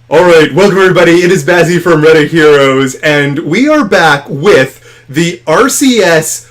Alright, welcome everybody, it is Bazzy from Reddit Heroes, and we are back with the RCS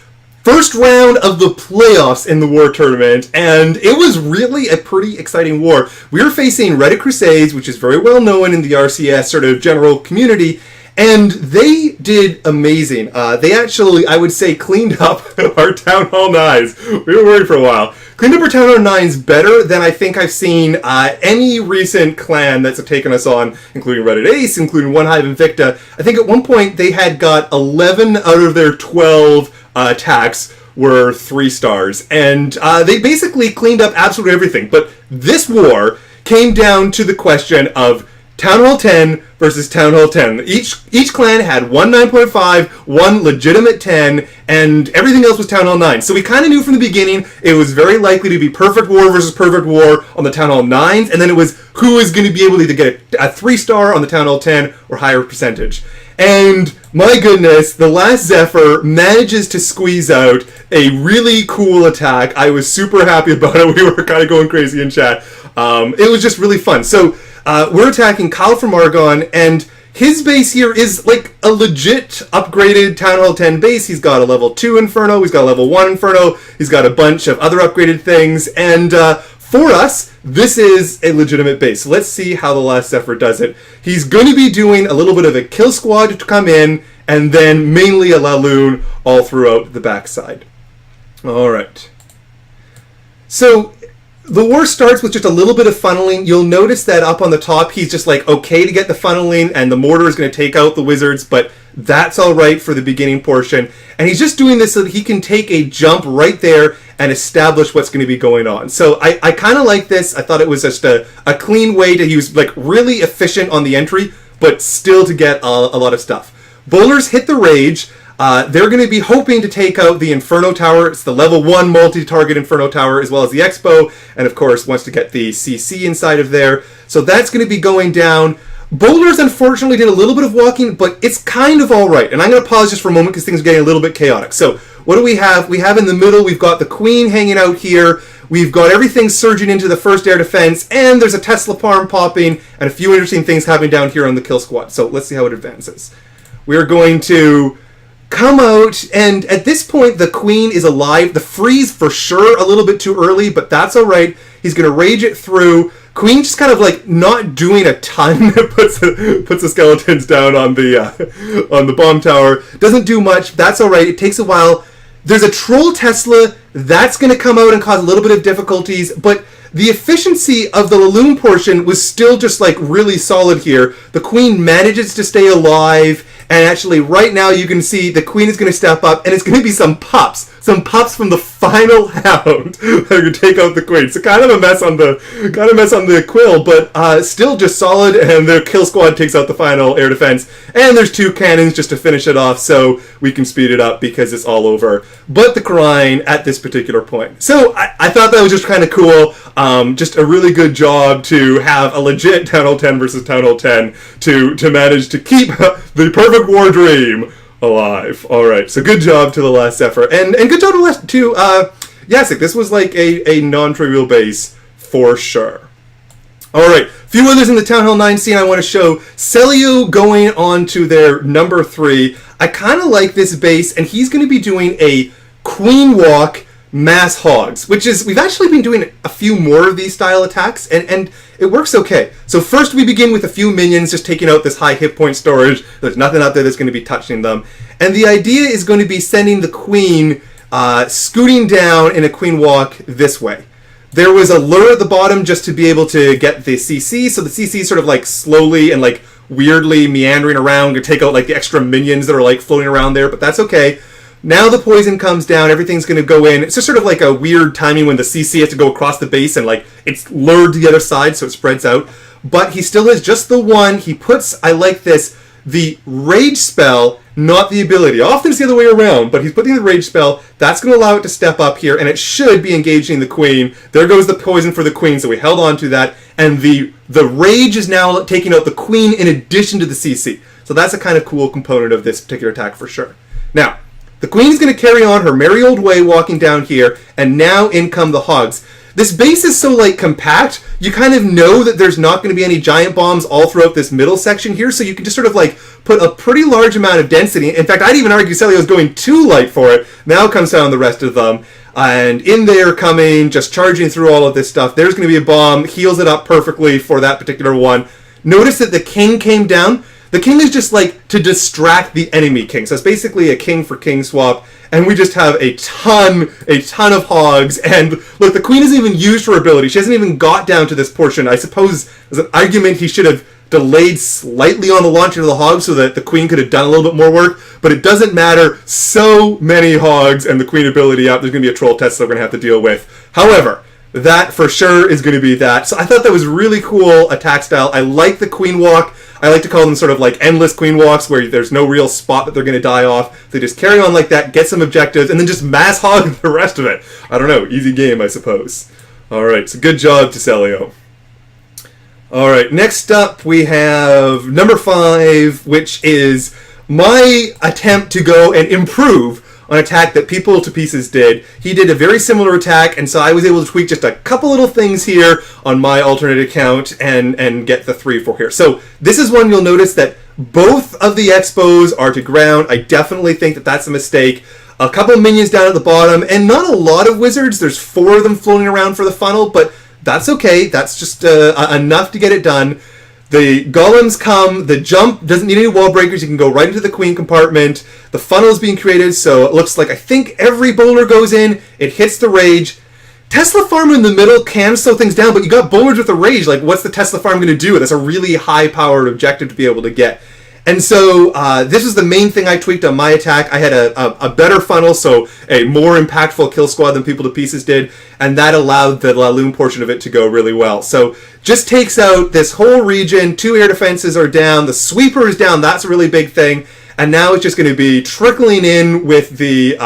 first round of the playoffs in the war tournament, and it was really a pretty exciting war. We were facing Reddit Crusades, which is very well known in the RCS sort of general community, and they did amazing. They actually, I would say, cleaned up our Town Hall 9s. We were worried for a while. Cleaned up our Town Hall 9s better than I think I've seen any recent clan that's taken us on, including Reddit Ace, including One Hive Invicta. I think at one point they had got 11 out of their 12 attacks were 3 stars. And they basically cleaned up absolutely everything. But this war came down to the question of Town Hall 10 versus Town Hall 10. Each clan had one 9.5, one legitimate 10, and everything else was Town Hall 9. So we kind of knew from the beginning it was very likely to be Perfect War versus Perfect War on the Town Hall 9s, and then it was who is going to be able to either get a 3-star on the Town Hall 10 or higher percentage. And my goodness, TheLastZephyr manages to squeeze out a really cool attack. I was super happy about it. We were kind of going crazy in chat. It was just really fun. So we're attacking Kyle from Argon, and his base here is like a legit upgraded Town Hall 10 base. He's got a level 2 Inferno, he's got a level 1 Inferno, he's got a bunch of other upgraded things, and for us, this is a legitimate base. So let's see how TheLastZephyr does it. He's going to be doing a little bit of a kill squad to come in, and then mainly a Laloon all throughout the backside. Alright. So the war starts with just a little bit of funneling. You'll notice that up on the top, he's just like okay to get the funneling, and the mortar is going to take out the wizards, but that's all right for the beginning portion. And he's just doing this so that he can take a jump right there and establish what's going to be going on. So I kind of like this. I thought it was just a clean way to, he was like really efficient on the entry, but still to get a lot of stuff. Bowlers hit the Rage. They're going to be hoping to take out the Inferno Tower. It's the level 1 multi-target Inferno Tower, as well as the Expo, and of course wants to get the CC inside of there. So that's going to be going down. Bowlers unfortunately did a little bit of walking, but it's kind of alright. And I'm going to pause just for a moment because things are getting a little bit chaotic. So what do we have? We have in the middle, we've got the Queen hanging out here. We've got everything surging into the first air defense, and there's a Tesla farm popping, and a few interesting things happening down here on the kill squad. So let's see how it advances. We're going to come out, and at this point the Queen is alive. The freeze for sure a little bit too early, but that's alright. He's going to rage it through. Queen just kind of like not doing a ton. puts the skeletons down on the bomb tower. Doesn't do much. That's alright. It takes a while. There's a troll Tesla that's going to come out and cause a little bit of difficulties, but the efficiency of the Laloon portion was still just like really solid here. The Queen manages to stay alive. And actually, right now, you can see the Queen is going to step up, and it's going to be some pups from the final hound that are going to take out the Queen. So kind of a mess on the quill, but still just solid. And the kill squad takes out the final air defense, and there's 2 cannons just to finish it off, so we can speed it up because it's all over. But the crying at this particular point. So I thought that was just kind of cool. Just a really good job to have a legit Town Hall 10 versus Town Hall 10 to manage to keep the perfect war dream alive. Alright, so good job to TheLastZephyr. And good job to Yasik. This was like a non-trivial base for sure. Alright, a few others in the Town Hall 9 scene I want to show. Celio going on to their number 3. I kind of like this base, and he's going to be doing a Queen Walk Mass Hogs, which is, we've actually been doing a few more of these style attacks, and it works okay. So first we begin with a few minions just taking out this high hit point storage. There's nothing out there that's going to be touching them. And the idea is going to be sending the Queen scooting down in a Queen Walk this way. There was a lure at the bottom just to be able to get the CC, so the CC is sort of like slowly and like weirdly meandering around to take out like the extra minions that are like floating around there, but that's okay. Now the poison comes down, everything's going to go in. It's just sort of like a weird timing when the CC has to go across the base and like it's lured to the other side so it spreads out. But he still has just the one. He puts, I like this, the rage spell, not the ability. Often it's the other way around, but he's putting the rage spell. That's going to allow it to step up here, and it should be engaging the Queen. There goes the poison for the Queen, so we held on to that. And the rage is now taking out the Queen in addition to the CC. So that's a kind of cool component of this particular attack for sure. Now, the Queen is going to carry on her merry old way walking down here, and now in come the Hogs. this base is so, like, compact, you kind of know that there's not going to be any giant bombs all throughout this middle section here, so you can just sort of, like, put a pretty large amount of density. In fact, I'd even argue Celio's going too light for it. Now comes down the rest of them. And in there coming, just charging through all of this stuff, there's going to be a bomb, heals it up perfectly for that particular one. Notice that the king came down. The king is just like to distract the enemy king. So it's basically a king for king swap. And we just have a ton of hogs. And look, the queen hasn't even used her ability. She hasn't even got down to this portion. I suppose as an argument he should have delayed slightly on the launch of the hogs so that the queen could have done a little bit more work. But it doesn't matter. So many hogs and the queen ability out. There's going to be a troll test that we're going to have to deal with. However, that for sure is going to be that. So I thought that was really cool attack style. I like the queen walk. I like to call them sort of like endless queen walks where there's no real spot that they're going to die off. They just carry on like that, get some objectives, and then just mass hog the rest of it. I don't know. Easy game, I suppose. All right. So good job to Celio. All right. Next up, we have number 5, which is my attempt to go and improve on attack that People to Pieces did. He did a very similar attack, and so I was able to tweak just a couple little things here on my alternate account and get the 3 for here. So this is one you'll notice that both of the expos are to ground. I definitely think that that's a mistake. A couple minions down at the bottom, and not a lot of wizards. There's 4 of them floating around for the funnel, but that's okay. That's just enough to get it done. The golems come, the jump doesn't need any wall breakers, you can go right into the queen compartment. The funnel is being created, so it looks like I think every bowler goes in, it hits the rage. Tesla Farm in the middle can slow things down, but you got bowlers with a rage, like what's the Tesla Farm going to do? That's a really high-powered objective to be able to get. And so this is the main thing I tweaked on my attack. I had a better funnel, so a more impactful kill squad than People to Pieces did, and that allowed the Laloon portion of it to go really well. So just takes out this whole region, 2 air defenses are down, the sweeper is down, that's a really big thing, and now it's just going to be trickling in with the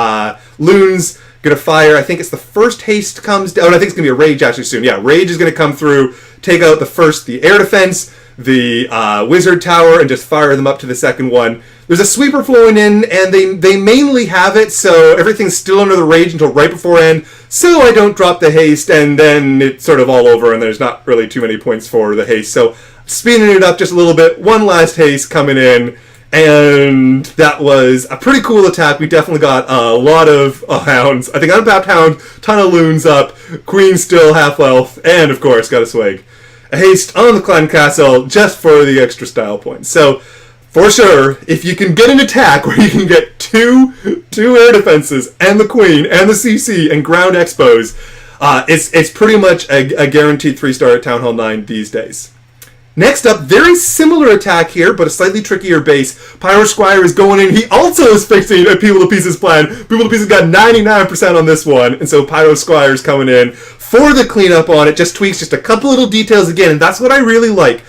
loons going to fire. I think it's the first haste comes down. I think it's going to be a rage actually soon. Yeah, rage is going to come through, take out the air defense, the wizard tower, and just fire them up to the second one. There's a sweeper flowing in, and they mainly have it, so everything's still under the rage until right before end, so I don't drop the haste, and then it's sort of all over, and there's not really too many points for the haste. So speeding it up just a little bit, one last haste coming in, and that was a pretty cool attack. We definitely got a lot of hounds. I think Untapped Hound, ton of loons up, queen still half health, and of course got a swag. A haste on the Clan Castle just for the extra style points. So, for sure, if you can get an attack where you can get two air defenses and the queen and the CC and ground expos, it's pretty much a guaranteed 3-star at Town Hall 9 these days. Next up, very similar attack here, but a slightly trickier base. Pyro Squire is going in. He also is fixing a People to Pieces plan. People to Pieces got 99% on this one, and so Pyro Squire is coming in for the cleanup on it. Just tweaks just a couple little details again, and that's what I really like.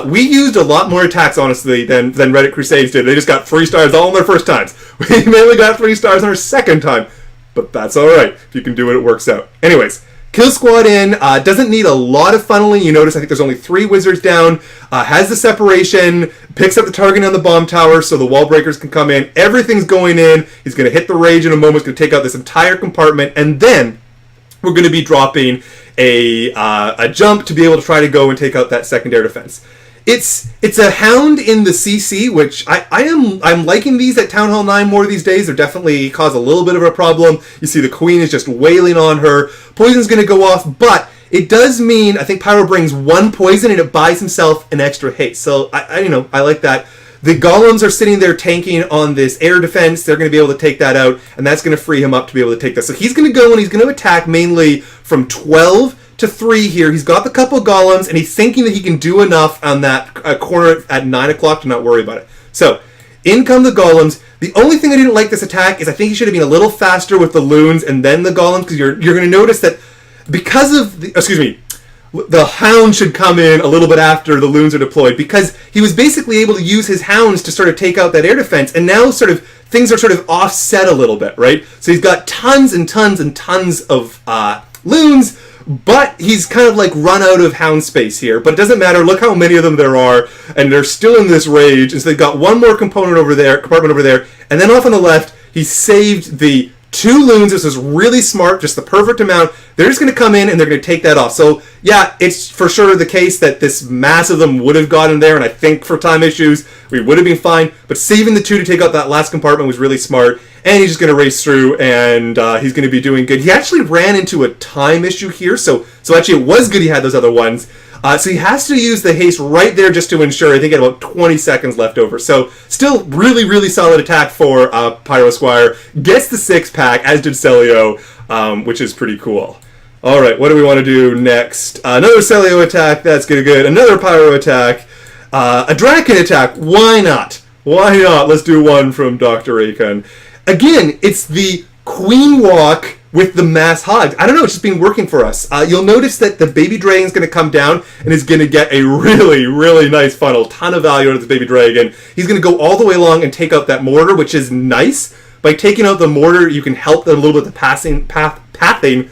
We used a lot more attacks, honestly, than Reddit Crusades did. They just got 3 stars all on their first times. We mainly got 3 stars on our second time, but that's alright. If you can do it, it works out. Anyways, kill squad in, doesn't need a lot of funneling. You notice I think there's only 3 wizards down, has the separation, picks up the target on the bomb tower so the wall breakers can come in. Everything's going in. He's going to hit the rage in a moment. He's going to take out this entire compartment, and then we're going to be dropping a jump to be able to try to go and take out that secondary defense. It's a hound in the CC, which I'm liking these at Town Hall 9 more these days. They're definitely cause a little bit of a problem. You see the queen is just wailing on her. Poison's going to go off, but it does mean I think Pyro brings 1 poison and it buys himself an extra haste. So I like that. The golems are sitting there tanking on this air defense. They're going to be able to take that out, and that's going to free him up to be able to take that. So he's going to go and he's going to attack mainly from 12 to 3 here. He's got the couple golems, and he's thinking that he can do enough on that corner at 9 o'clock to not worry about it. So in come the golems. The only thing I didn't like this attack is I think he should have been a little faster with the loons and then the golems, because you're going to notice that because of the hound should come in a little bit after the loons are deployed, because he was basically able to use his hounds to sort of take out that air defense, and now sort of things are sort of offset a little bit, right? So he's got tons and tons and tons of loons, but he's kind of like run out of hound space here. But it doesn't matter. Look how many of them there are, and they're still in this rage. And so they've got one more compartment over there, and then off on the left, he saved the 2 loons. This is really smart, just the perfect amount. They're just going to come in and they're going to take that off. So yeah, it's for sure the case that this mass of them would have gotten there, and I think for time issues we would have been fine. But saving the 2 to take out that last compartment was really smart, and he's just going to race through, and he's going to be doing good. He actually ran into a time issue here, so actually it was good he had those other ones. So he has to use the haste right there just to ensure. I think he had about 20 seconds left over. So still really, really solid attack for Pyro Squire. Gets the 6-pack, as did Celio, which is pretty cool. All right, what do we want to do next? Another Celio attack. That's good. Another Pyro attack. A Draken attack. Why not? Why not? Let's do one from Dr. Akon. Again, it's the Queen Walk with the mass hogs. I don't know, it's just been working for us. You'll notice that the baby dragon's going to come down and is going to get a really, really nice funnel. Ton of value out of this baby dragon. He's going to go all the way along and take out that mortar, which is nice. By taking out the mortar, you can help them a little bit with the pathing,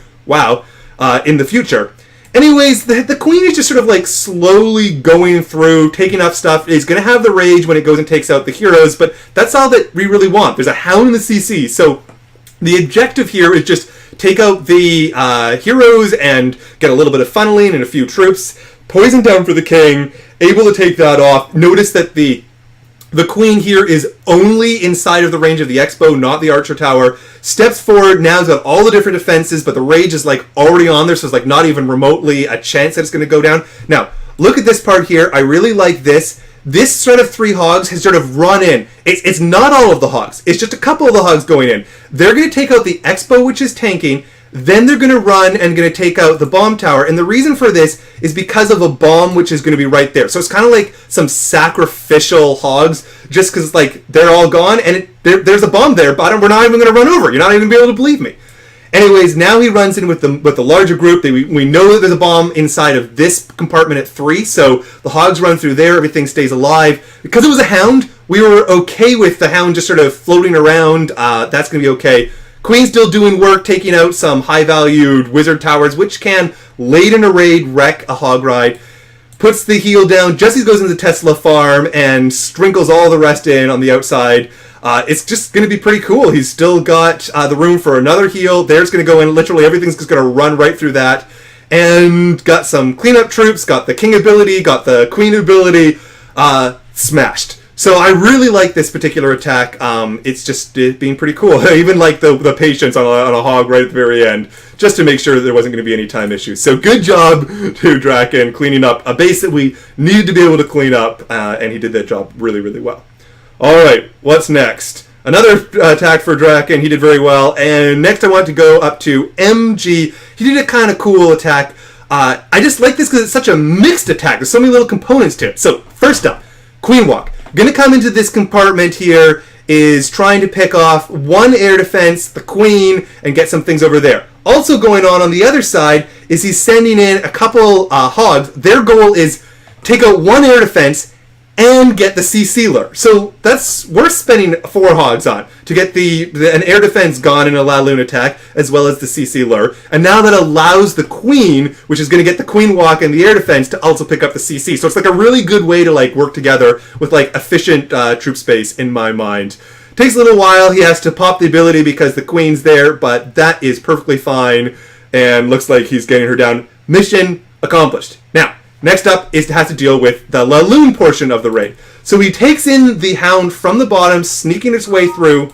in the future. Anyways, the queen is just sort of like slowly going through, taking up stuff. Is going to have the rage when it goes and takes out the heroes, but that's all that we really want. There's a hound in the CC, so the objective here is just take out the heroes and get a little bit of funneling and a few troops. Poison down for the king, able to take that off. Notice that the queen here is only inside of the range of the expo, not the archer tower. Steps forward, now has got all the different defenses, but the rage is like already on there, so it's like not even remotely a chance that it's going to go down. Now, look at this part here. I really like this. This sort of 3 hogs has sort of run in. It's not all of the hogs. It's just a couple of the hogs going in. They're going to take out the expo, which is tanking. Then they're going to run and going to take out the bomb tower. And the reason for this is because of a bomb, which is going to be right there. So it's kind of like some sacrificial hogs, just because like they're all gone and there's a bomb there, but we're not even going to run over. You're not even going to be able to believe me. Anyways, now he runs in with the larger group. We know that there's a bomb inside of this compartment at 3, so the hogs run through there, everything stays alive. Because it was a hound, we were okay with the hound just sort of floating around. That's going to be okay. Queen's still doing work, taking out some high-valued wizard towers, which can, late in a raid, wreck a hog ride. Puts the heal down, Jesse goes into the Tesla farm, and sprinkles all the rest in on the outside. It's just going to be pretty cool. He's still got the room for another heal. There's going to go in. Literally everything's just going to run right through that. And got some cleanup troops. Got the king ability. Got the queen ability. Smashed. So I really like this particular attack. It's just being pretty cool. I even like the patience on a hog right at the very end, just to make sure that there wasn't going to be any time issues. So good job to Draken cleaning up a base that we needed to be able to clean up, and he did that job really, really well. Alright, what's next? Another attack for Draken, he did very well. And next I want to go up to MG. He did a kind of cool attack. I just like this because it's such a mixed attack. There's so many little components to it. So, first up, Queen Walk. Gonna come into this compartment here, is trying to pick off 1 air defense, the queen, and get some things over there. Also going on the other side is he's sending in a couple hogs. Their goal is take out 1 air defense and get the CC lure. So that's we're spending 4 hogs on to get an air defense gone in a La Lune attack, as well as the CC lure. And now that allows the queen, which is going to get the queen walk and the air defense, to also pick up the CC. So it's like a really good way to like work together with like efficient troop space in my mind. Takes a little while. He has to pop the ability because the queen's there, but that is perfectly fine. And looks like he's getting her down. Mission accomplished. Now, next up is to have to deal with the La Lune portion of the raid. So he takes in the hound from the bottom, sneaking its way through.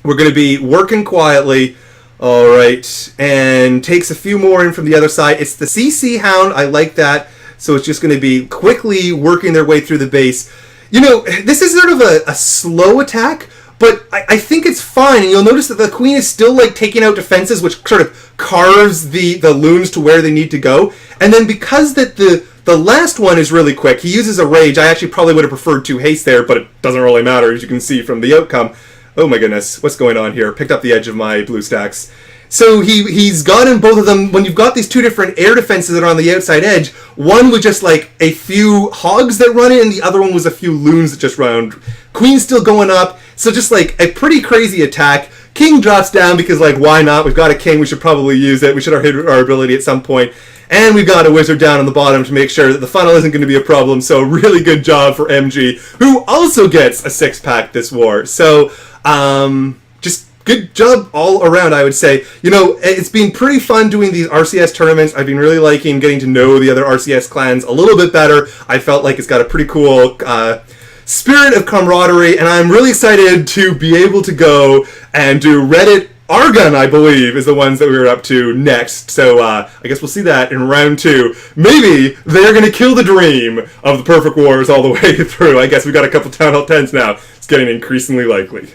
We're going to be working quietly. All right. And takes a few more in from the other side. It's the CC hound. I like that. So it's just going to be quickly working their way through the base. You know, this is sort of a slow attack, but I think it's fine. And you'll notice that the queen is still like taking out defenses, which sort of carves the loons to where they need to go. And then because that the last one is really quick, he uses a rage. I actually probably would have preferred 2 haste there, but it doesn't really matter, as you can see from the outcome. Oh my goodness, what's going on here? Picked up the edge of my blue stacks. So he's gotten both of them. When you've got these 2 different air defenses that are on the outside edge, one was just like a few hogs that run it, and the other one was a few loons that just run. Queen's still going up, so just like a pretty crazy attack. King drops down because like, why not? We've got a king, we should probably use it. We should have hit our ability at some point. And we've got a wizard down on the bottom to make sure that the funnel isn't going to be a problem. So really good job for MG, who also gets a 6-pack this war. So just good job all around, I would say. You know, it's been pretty fun doing these RCS tournaments. I've been really liking getting to know the other RCS clans a little bit better. I felt like it's got a pretty cool spirit of camaraderie, and I'm really excited to be able to go and do Reddit Argon, I believe, is the ones that we were up to next. So I guess we'll see that in round 2. Maybe they're going to kill the dream of the Perfect Wars all the way through. I guess we've got a couple Town Hall 10s now. It's getting increasingly likely.